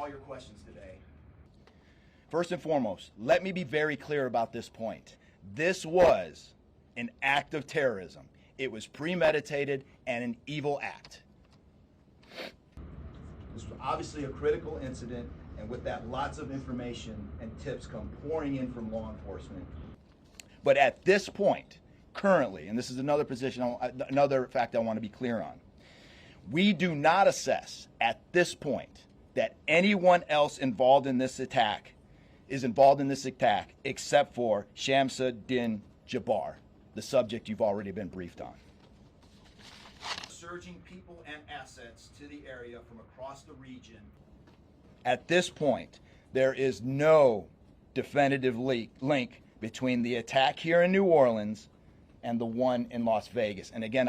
all your questions today. First and foremost, let me be very clear about this point. This was an act of terrorism. It was premeditated and an evil act. This was obviously a critical incident, and with that, lots of information and tips come pouring in from law enforcement. But at this point, currently, and this is another fact I want to be clear on, we do not assess at this point that anyone else involved in this attack except for Shamsud-Din Jabbar, the subject you've already been briefed on. Surging people and assets to the area from across the region. At this point, there is no definitive link between the attack here in New Orleans and the one in Las Vegas. And again,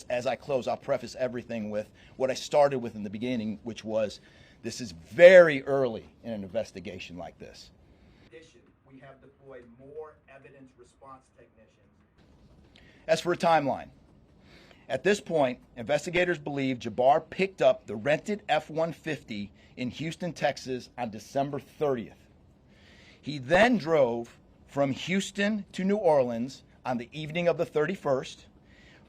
as I close, I'll preface everything with what I started with in the beginning, which was this is very early in an investigation like this. In addition, we have deployed more evidence response technicians. As for a timeline, at this point, investigators believe Jabbar picked up the rented F-150 in Houston, Texas on December 30th. He then drove from Houston to New Orleans on the evening of the 31st,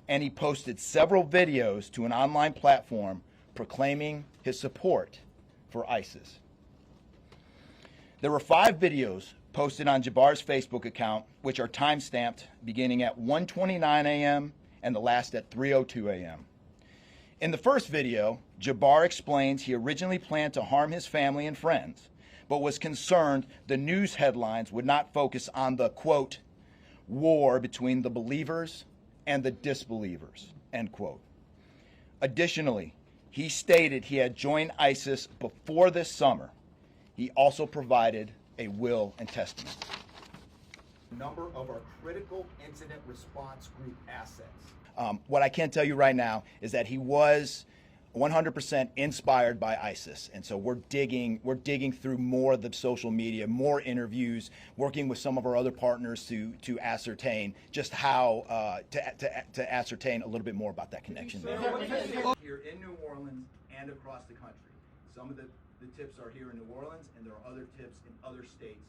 and he posted several videos to an online platform proclaiming his support for ISIS. There were 5 videos posted on Jabbar's Facebook account, which are time-stamped beginning at 1:29 a.m. and the last at 3:02 a.m. In the first video, Jabbar explains he originally planned to harm his family and friends, but was concerned the news headlines would not focus on the, quote, war between the believers and the disbelievers, end quote. Additionally, he stated he had joined ISIS before this summer. He also provided a will and testament. Number of our critical incident response group assets. What I can tell you right now is that he was 100% inspired by ISIS, and so we're digging through more of the social media, more interviews, working with some of our other partners to ascertain just how to ascertain a little bit more about that connection there. Here in New Orleans and across the country, some of the tips are here in New Orleans, and there are other tips in other states